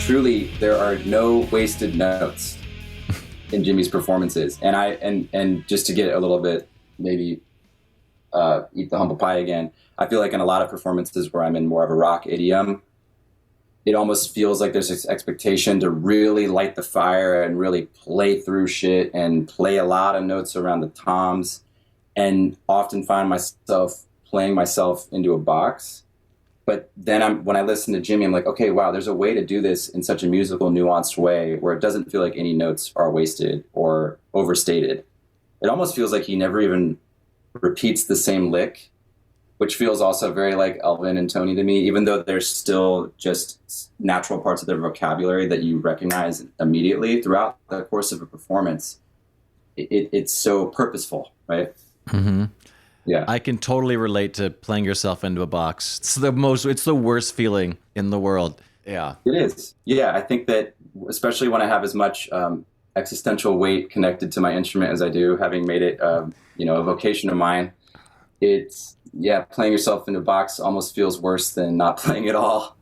truly, there are no wasted notes in Jimmy's performances. And just to get a little bit, maybe eat the humble pie again, I feel like in a lot of performances where I'm in more of a rock idiom, it almost feels like there's this expectation to really light the fire and really play through shit and play a lot of notes around the toms, and often find myself playing myself into a box. But then when I listen to Jimmy, I'm like, okay, wow, there's a way to do this in such a musical, nuanced way where it doesn't feel like any notes are wasted or overstated. It almost feels like he never even repeats the same lick, which feels also very like Elvin and Tony to me, even though there's still just natural parts of their vocabulary that you recognize immediately throughout the course of a performance. It's so purposeful, right? Mm-hmm. Yeah, I can totally relate to playing yourself into a box. It's the worst feeling in the world. Yeah, it is. Yeah, I think that especially when I have as much existential weight connected to my instrument as I do, having made it, a vocation of mine, it's, playing yourself in a box almost feels worse than not playing at all.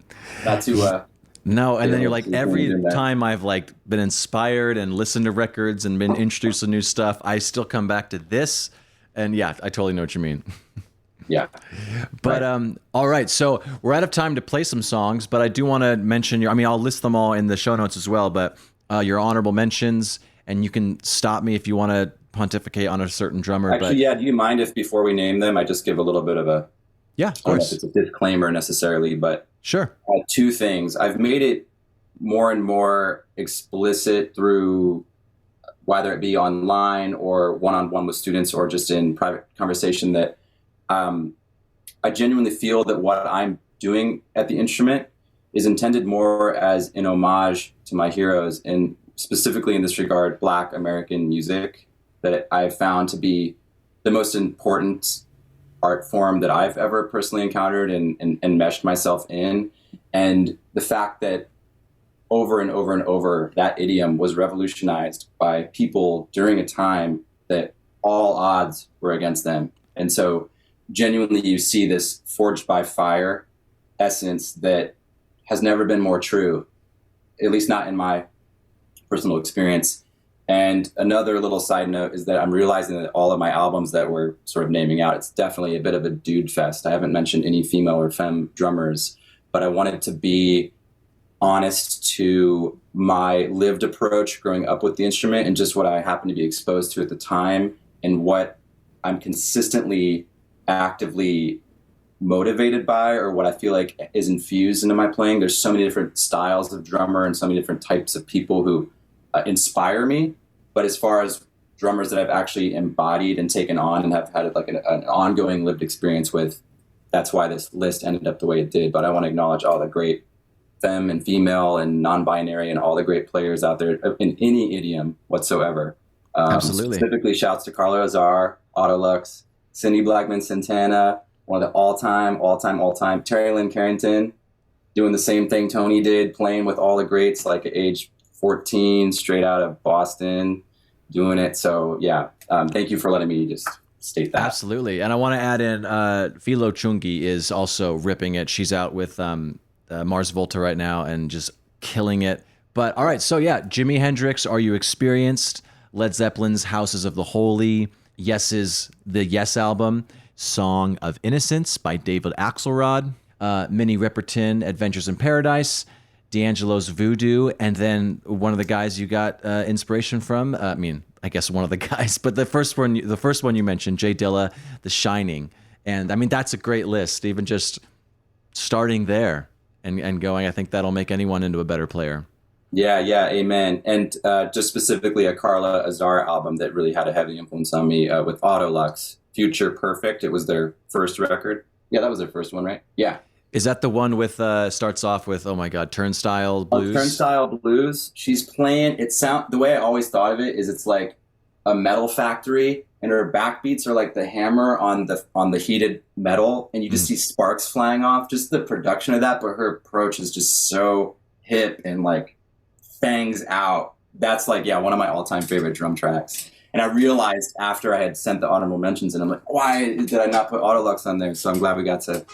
Not to no, and then you're like, every time I've like been inspired and listened to records and been introduced to new stuff, I still come back to this. And yeah, I totally know what you mean. Yeah. But all right, so we're out of time to play some songs, but I do want to mention I'll list them all in the show notes as well, but your honorable mentions, and you can stop me if you want to pontificate on a certain drummer. Actually, do you mind if before we name them, I just give a little bit of a... Yeah, of course. It's a disclaimer necessarily, but... Sure. Two things. I've made it more and more explicit through... whether it be online or one-on-one with students or just in private conversation, that I genuinely feel that what I'm doing at the instrument is intended more as an homage to my heroes, and specifically in this regard, Black American music, that I've found to be the most important art form that I've ever personally encountered and meshed myself in. And the fact that over and over and over, that idiom was revolutionized by people during a time that all odds were against them. And so genuinely you see this forged by fire essence that has never been more true, at least not in my personal experience. And another little side note is that I'm realizing that all of my albums that we're sort of naming out, it's definitely a bit of a dude fest. I haven't mentioned any female or femme drummers, but I wanted to be honest to my lived approach growing up with the instrument and just what I happened to be exposed to at the time and what I'm consistently actively motivated by, or what I feel like is infused into my playing. There's so many different styles of drummer and so many different types of people who inspire me. But as far as drummers that I've actually embodied and taken on and have had like an ongoing lived experience with, that's why this list ended up the way it did. But I want to acknowledge all the great femme and female and non-binary and all the great players out there in any idiom whatsoever. Absolutely. Specifically, shouts to Carla Azar, Autolux, Cindy Blackman Santana, one of the all-time, Terry Lynn Carrington, doing the same thing Tony did, playing with all the greats, like at age 14, straight out of Boston, doing it. So yeah, thank you for letting me just state that. Absolutely. And I want to add in, Philo Chungi is also ripping it. She's out with Mars Volta right now and just killing it. But all right, so yeah, Jimi Hendrix, Are You Experienced? Led Zeppelin's Houses of the Holy, Yes's The Yes album, Song of Innocence by David Axelrod, Minnie Riperton, Adventures in Paradise, D'Angelo's Voodoo, and then one of the guys you got inspiration from, I guess one of the guys, but the first one you mentioned, Jay Dilla, The Shining. And I mean, that's a great list, even just starting there and going. I think that'll make anyone into a better player. Yeah, amen. And just specifically a Carla Azar album that really had a heavy influence on me with Autolux, Future Perfect. It was their first record. Yeah, that was their first one, right? Yeah. Is that the one with, starts off with, oh my God, Turnstile Blues? Turnstile Blues. She's playing, the way I always thought of it is it's like a metal factory and her backbeats are like the hammer on the heated metal and you just see sparks flying off. Just the production of that, but her approach is just so hip and like bangs out. That's like, one of my all-time favorite drum tracks. And I realized after I had sent the honorable mentions and I'm like, why did I not put Autolux on there? So I'm glad we got to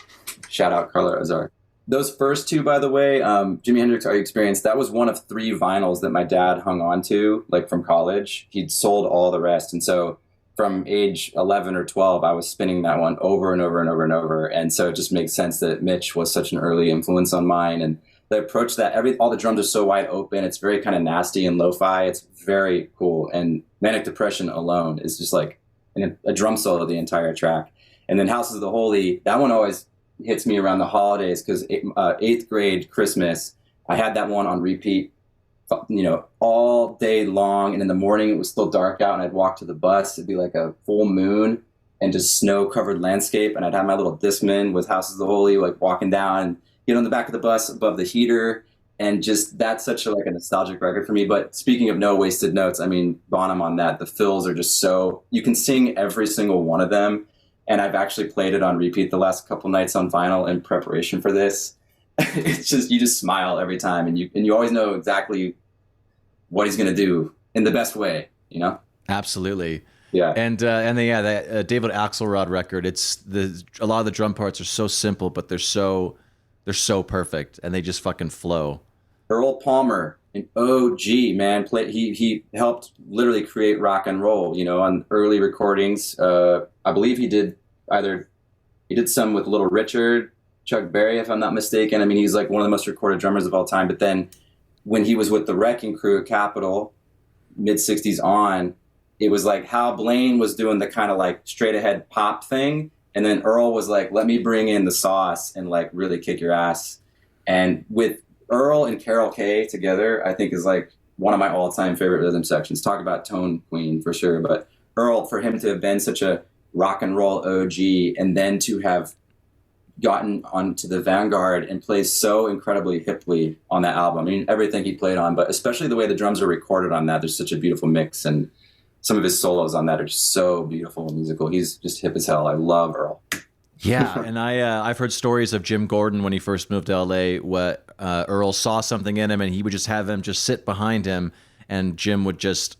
shout out Carla Azar. Those first two, by the way, Jimi Hendrix Are You Experienced, that was one of 3 vinyls that my dad hung on to, like from college. He'd sold all the rest. And so from age 11 or 12, I was spinning that one over and over and over and over. And so it just makes sense that Mitch was such an early influence on mine. And the approach that all the drums are so wide open. It's very kind of nasty and lo-fi. It's very cool. And Manic Depression alone is just like a drum solo the entire track. And then Houses of the Holy, that one always hits me around the holidays because 8th grade Christmas, I had that one on repeat, all day long. And in the morning, it was still dark out and I'd walk to the bus. It'd be like a full moon and just snow-covered landscape. And I'd have my little Discman with Houses of the Holy, like walking down and get on the back of the bus above the heater. And just that's such a nostalgic record for me. But speaking of no wasted notes, I mean, Bonham on that, the fills are just so, you can sing every single one of them. And I've actually played it on repeat the last couple nights on vinyl in preparation for this. It's just, you just smile every time, and you always know exactly what he's going to do in the best way, Absolutely. Yeah. And that David Axelrod record, a lot of the drum parts are so simple, but they're so perfect, and they just fucking flow. Earl Palmer, an OG, man, he helped literally create rock and roll, on early recordings. I believe he did some with Little Richard, Chuck Berry, if I'm not mistaken. I mean, he's like one of the most recorded drummers of all time. But then when he was with the Wrecking Crew at Capitol, mid-'60s on, it was like Hal Blaine was doing the kind of like straight ahead pop thing. And then Earl was like, let me bring in the sauce and like really kick your ass. And with Earl and Carol Kay together, I think is like one of my all-time favorite rhythm sections. Talk about tone queen for sure. But Earl, for him to have been such a rock and roll OG and then to have gotten onto the vanguard and play so incredibly hiply on that album. I mean, everything he played on, but especially the way the drums are recorded on that. There's such a beautiful mix, and some of his solos on that are just so beautiful and musical. He's just hip as hell. I love Earl. Yeah, and I've heard stories of Jim Gordon when he first moved to LA. Earl saw something in him, and he would just have him just sit behind him, and Jim would just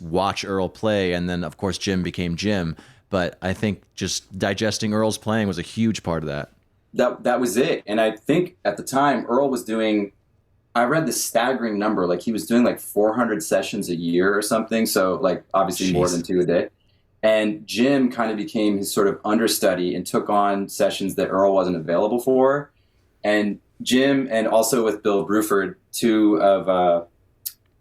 watch Earl play, and then of course Jim became Jim. But I think just digesting Earl's playing was a huge part of that. That was it. And I think at the time Earl was doing, I read the staggering number, like he was doing like 400 sessions a year or something. So like obviously more than 2 a day. And Jim kind of became his sort of understudy and took on sessions that Earl wasn't available for. And Jim, and also with Bill Bruford, two of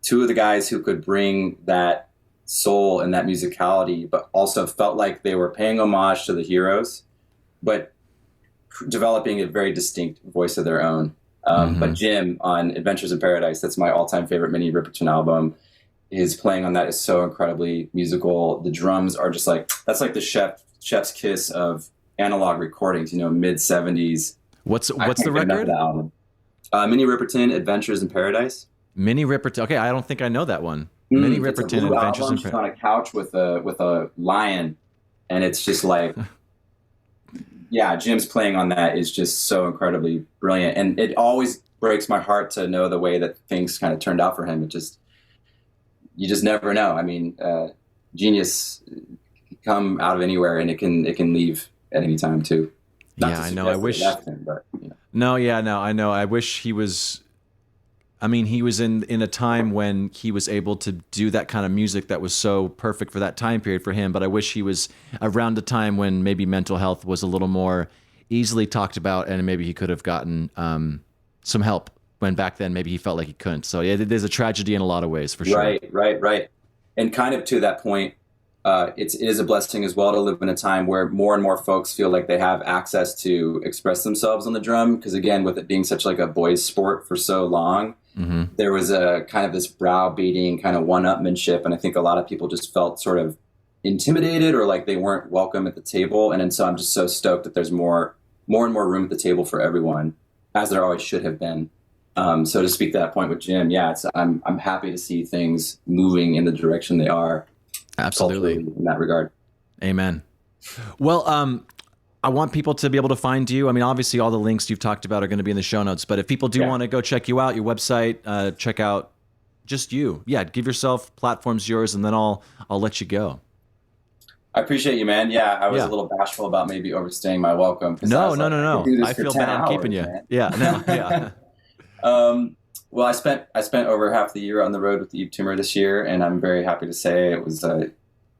the guys who could bring that soul and that musicality, but also felt like they were paying homage to the heroes, but developing a very distinct voice of their own. But Jim on Adventures in Paradise, that's my all-time favorite Minnie Riperton album. His playing on that is so incredibly musical. The drums are just like, that's like the chef's kiss of analog recordings, mid-'70s. What's the record? The album. Minnie Riperton, Adventures in Paradise. Minnie Riperton. Okay, I don't think I know that one. Minnie Riperton, Adventures in Paradise. She's on a couch with a lion, and it's just like, yeah, Jim's playing on that is just so incredibly brilliant, and it always breaks my heart to know the way that things kind of turned out for him. You just never know. I mean, genius can come out of anywhere, and it can leave at any time too. I know. I wish. No, I know. I wish he was. I mean, he was in a time when he was able to do that kind of music that was so perfect for that time period for him. But I wish he was around a time when maybe mental health was a little more easily talked about, and maybe he could have gotten some help when back then maybe he felt like he couldn't. So yeah, there's a tragedy in a lot of ways for sure. Right. And kind of to that point, it is a blessing as well to live in a time where more and more folks feel like they have access to express themselves on the drum. Because again, with it being such like a boys' sport for so long, there was a kind of this browbeating kind of one-upmanship, and I think a lot of people just felt sort of intimidated or like they weren't welcome at the table. And so I'm just so stoked that there's more and more room at the table for everyone, as there always should have been. So to speak to that point with Jim, yeah, I'm happy to see things moving in the direction they are. Absolutely, in that regard. Amen. Well, I want people to be able to find you. I mean, obviously, all the links you've talked about are going to be in the show notes. But if people do want to go check you out, your website, check out just you. Yeah, give yourself platforms yours, and then I'll let you go. I appreciate you, man. Yeah, I was Yeah. a little bashful about maybe overstaying my welcome. 'Cause I No, was no, like, no, I could no. do this I for feel 10 bad on keeping hours, you. man. Yeah, no, yeah. Well, I spent over half the year on the road with Yves Tumor this year, and I'm very happy to say it was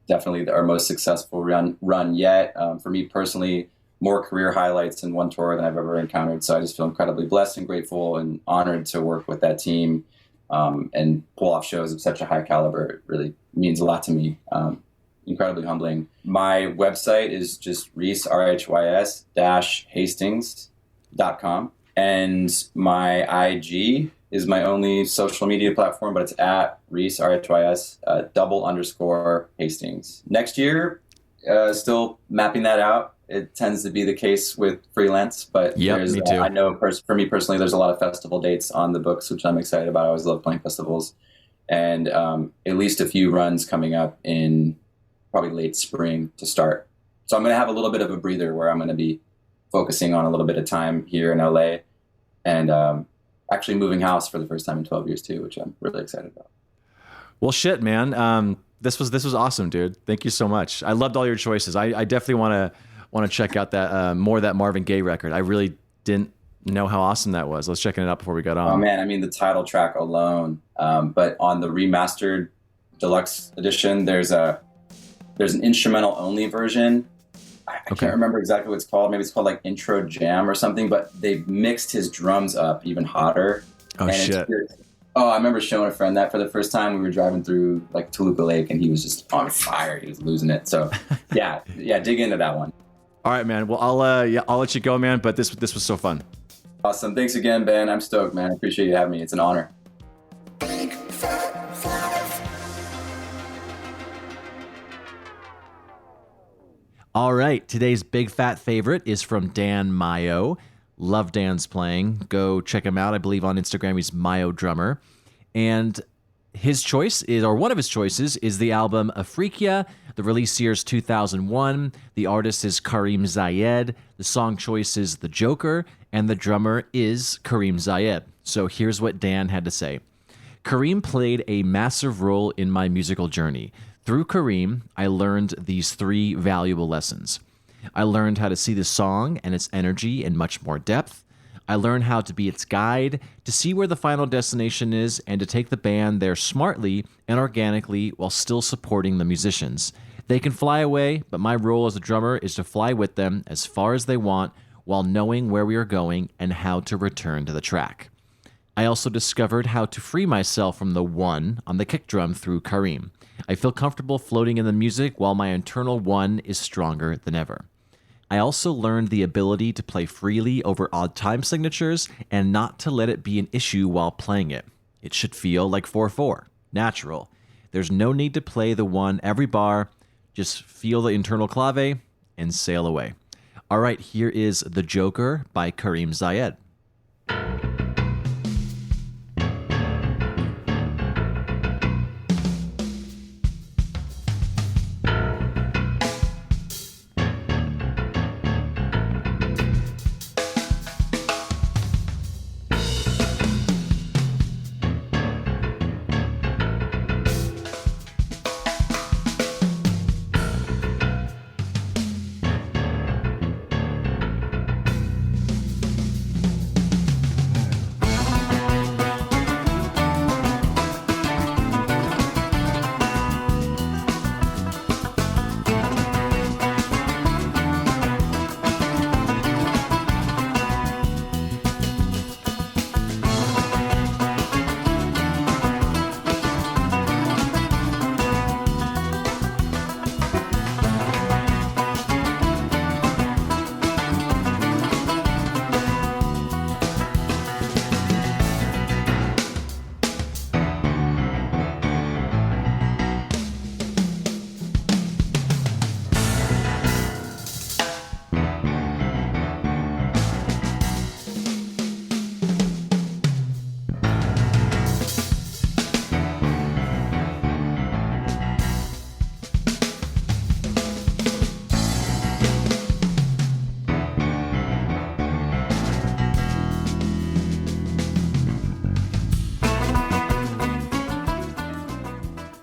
definitely our most successful run yet. For me personally, more career highlights in one tour than I've ever encountered. So I just feel incredibly blessed and grateful and honored to work with that team and pull off shows of such a high caliber. It really means a lot to me. Incredibly humbling. My website is just Rhys, RHYS Hastings.com. And my IG is my only social media platform, but it's at Rhys, RHYS __ Hastings. Next year, still mapping that out. It tends to be the case with freelance, but Me too. I know for me personally, there's a lot of festival dates on the books, which I'm excited about. I always love playing festivals, and at least a few runs coming up in probably late spring to start. So I'm going to have a little bit of a breather where I'm going to be focusing on a little bit of time here in LA, and actually moving house for the first time in 12 years too, which I'm really excited about. Well, shit, man. This was awesome, dude. Thank you so much. I loved all your choices. I definitely want to check out that more of that Marvin Gaye record. I really didn't know how awesome that was. Let's checking it out before we got on. Oh man, I mean the title track alone. But on the remastered deluxe edition, there's an instrumental only version. I can't remember exactly what it's called. Maybe it's called like Intro Jam or something, but they've mixed his drums up even hotter. Oh, and shit. I remember showing a friend that for the first time. We were driving through like Toluca Lake and he was just on fire. He was losing it. So yeah, dig into that one. All right, man. Well, I'll let you go, man, but this was so fun. Awesome. Thanks again, Ben. I'm stoked, man. I appreciate you having me. It's an honor. All right, today's big fat favorite is from Dan Mayo. Love Dan's playing. Go check him out. I believe on Instagram he's Mayo Drummer. And his choice is, or one of his choices, is the album Approcah. The release year is 2001. The artist is Karim Zayed. The song choice is The Joker, and the drummer is Karim Zayed. So here's what Dan had to say. Karim played a massive role in my musical journey. Through Karim, I learned these 3 valuable lessons. I learned how to see the song and its energy in much more depth. I learned how to be its guide, to see where the final destination is, and to take the band there smartly and organically while still supporting the musicians. They can fly away, but my role as a drummer is to fly with them as far as they want while knowing where we are going and how to return to the track. I also discovered how to free myself from the 1 on the kick drum through Karim. I feel comfortable floating in the music while my internal 1 is stronger than ever. I also learned the ability to play freely over odd time signatures and not to let it be an issue while playing it. It should feel like 4/4, natural. There's no need to play the 1 every bar. Just feel the internal clave and sail away. All right, here is The Joker by Karim Zayed.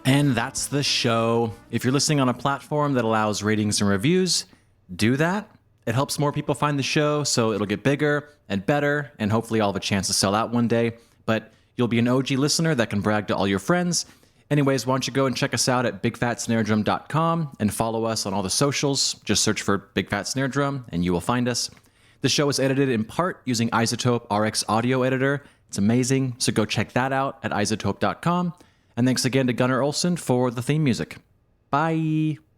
And that's the show. If you're listening on a platform that allows ratings and reviews, do that. It helps more people find the show, so it'll get bigger and better, and hopefully I'll have a chance to sell out one day. But you'll be an OG listener that can brag to all your friends. Anyways, why don't you go and check us out at bigfatsnaredrum.com and follow us on all the socials. Just search for Big Fat Snare Drum and you will find us. The show is edited in part using iZotope RX Audio Editor. It's amazing, so go check that out at iZotope.com. And thanks again to Gunnar Olsen for the theme music. Bye!